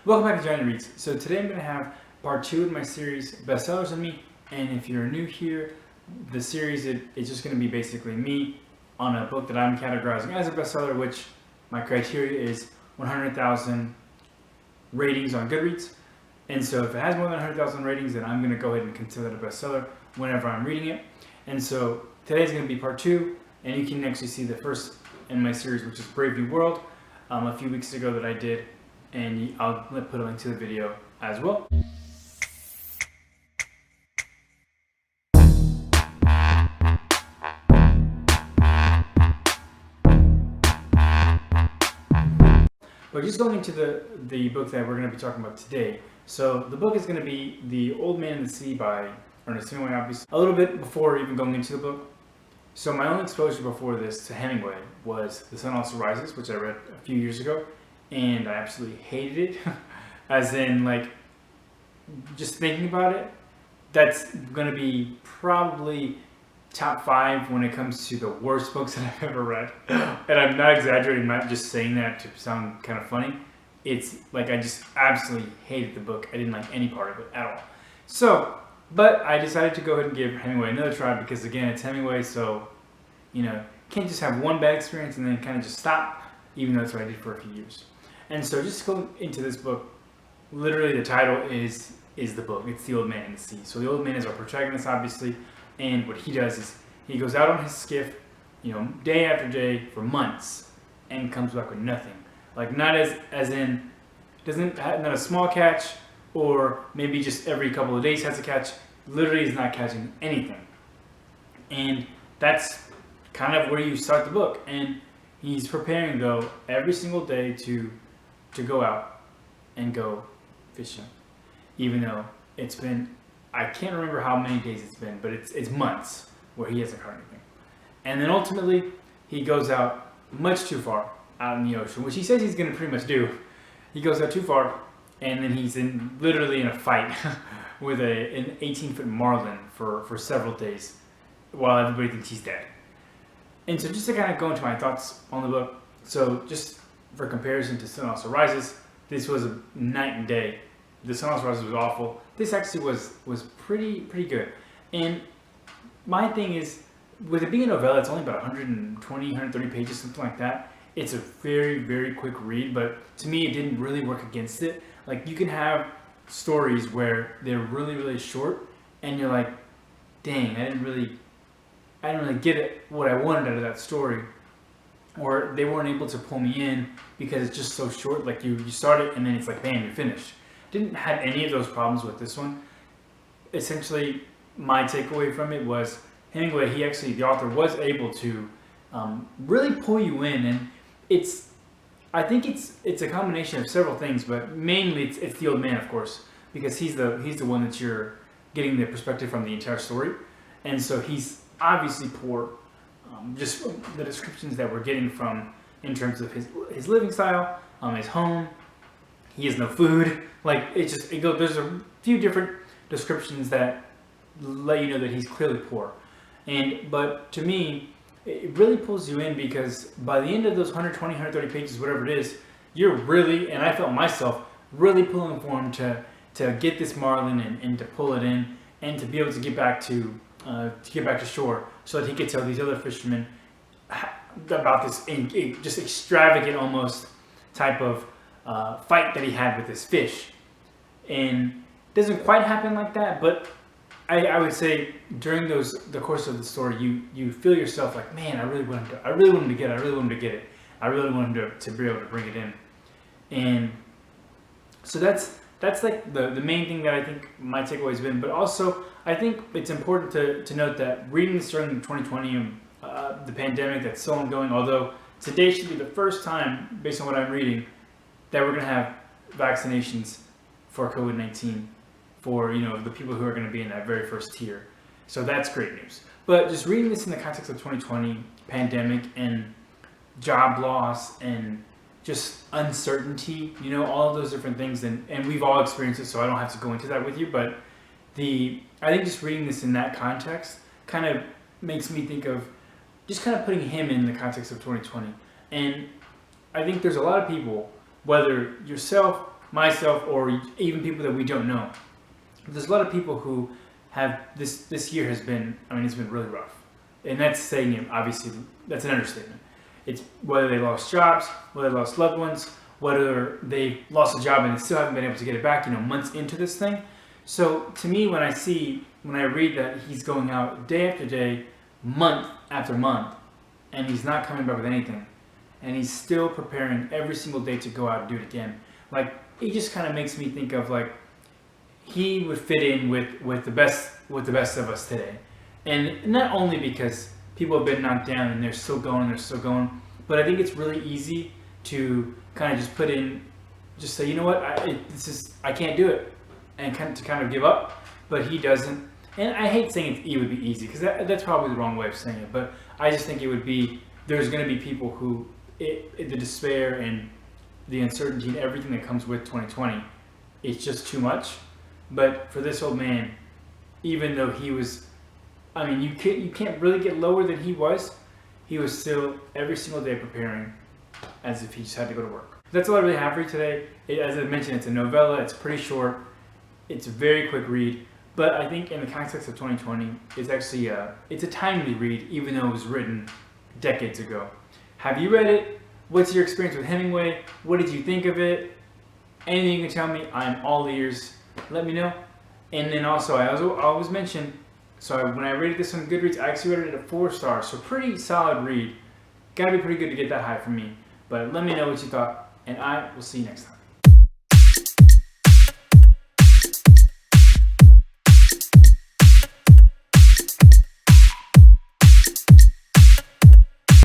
Welcome back to Johnny Reads. So today I'm going to have part 2 of my series, Bestsellers and Me. And if you're new here, the series it's just going to be basically me on a book that I'm categorizing as a bestseller, which my criteria is 100,000 ratings on Goodreads. And so if it has more than 100,000 ratings, then I'm going to go ahead and consider that a bestseller whenever I'm reading it. And so today's going to be part 2, and you can actually see the first in my series, which is Brave New World, a few weeks ago that I did. And I'll put a link to the video as well. But just going into the book that we're going to be talking about today. So the book is going to be The Old Man and the Sea by Ernest Hemingway, obviously. A little bit before even going into the book. So my only exposure before this to Hemingway was The Sun Also Rises, which I read a few years ago. And I absolutely hated it. As in, like, just thinking about it, that's going to be probably top 5 when it comes to the worst books that I've ever read. And I'm not exaggerating, I'm not just saying that to sound kind of funny. It's like I just absolutely hated the book. I didn't like any part of it at all. So, but I decided to go ahead and give Hemingway another try because, again, it's Hemingway, so, can't just have one bad experience and then kind of just stop, even though that's what I did for a few years. And so just go into this book, literally the title is the book. It's The Old Man and the Sea. So the old man is our protagonist, obviously, and what he does is he goes out on his skiff, day after day for months and comes back with nothing. Like not not a small catch, or maybe just every couple of days has a catch. Literally is not catching anything. And that's kind of where you start the book. And he's preparing, though, every single day to go out and go fishing, even though it's been, I can't remember how many days it's been, but it's months where he hasn't caught anything. And then ultimately, he goes out much too far out in the ocean, which he says he's going to pretty much do. He goes out too far, and then he's literally in a fight with an 18-foot marlin for several days while everybody thinks he's dead. And so just to kind of go into my thoughts on the book, so just for comparison to Sun Also Rises, this was a night and day. The Sun Also Rises was awful. This actually was pretty good. And my thing is, with it being a novella, it's only about 120, 130 pages, something like that. It's a very, very quick read, but to me, it didn't really work against it. Like, you can have stories where they're really, really short, and you're like, dang, I didn't really get it, what I wanted out of that story. Or they weren't able to pull me in because it's just so short. Like you start it and then it's like, bam, you're finished. Didn't have any of those problems with this one. Essentially, my takeaway from it was Hemingway, the author, was able to really pull you in. And I think it's a combination of several things, but mainly it's the old man, of course, because he's the one that you're getting the perspective from the entire story. And so he's obviously poor. Just the descriptions that we're getting from in terms of his living style, his home, he has no food. Like there's a few different descriptions that let you know that he's clearly poor. But to me, it really pulls you in because by the end of those 120, 130 pages, whatever it is, you're really, and I felt myself really pulling for him to get this marlin and to pull it in and to be able to get back to shore so that he could tell these other fishermen about this just extravagant almost type of fight that he had with this fish. And it doesn't quite happen like that, but I would say during the course of the story, you feel yourself like, man, I really want him to get it. I really want him to get it. I really want him to be able to bring it in. And so that's like the main thing that I think my takeaway has been. But also, I think it's important to note that reading this during 2020 and the pandemic that's still ongoing, although today should be the first time, based on what I'm reading, that we're going to have vaccinations for COVID-19 for the people who are going to be in that very first tier. So that's great news. But just reading this in the context of 2020 pandemic and job loss and just uncertainty, all of those different things, and we've all experienced it, so I don't have to go into that with you, but I think just reading this in that context kind of makes me think of just kind of putting him in the context of 2020. And I think there's a lot of people, whether yourself myself or even people that we don't know. There's a lot of people who have this year has been, I mean, it's been really rough. And that's saying it, obviously, that's an understatement. It's whether they lost jobs, whether they lost loved ones, whether they lost a job and they still haven't been able to get it back, months into this thing. So to me, when I read that he's going out day after day, month after month, and he's not coming back with anything, and he's still preparing every single day to go out and do it again, like, it just kind of makes me think of, like, he would fit in with the best of us today. And not only because people have been knocked down and they're still going, but I think it's really easy to kind of just say, you know what, I can't do it, and to kind of give up. But he doesn't. And I hate saying it would be easy, because that's probably the wrong way of saying it. But I just think there's going to be people who, the despair and the uncertainty and everything that comes with 2020, it's just too much. But for this old man, even though he was, I mean, you can't really get lower than he was still every single day preparing as if he just had to go to work. That's all I really have for you today. As I mentioned, it's a novella. It's pretty short. It's a very quick read. But I think in the context of 2020, it's actually it's a timely read, even though it was written decades ago. Have you read it? What's your experience with Hemingway? What did you think of it? Anything you can tell me, I'm all ears. Let me know. And then also, I always mention, so when I rated this on Goodreads, I actually rated it a 4 stars. So pretty solid read. Gotta be pretty good to get that high from me. But let me know what you thought, and I will see you next time.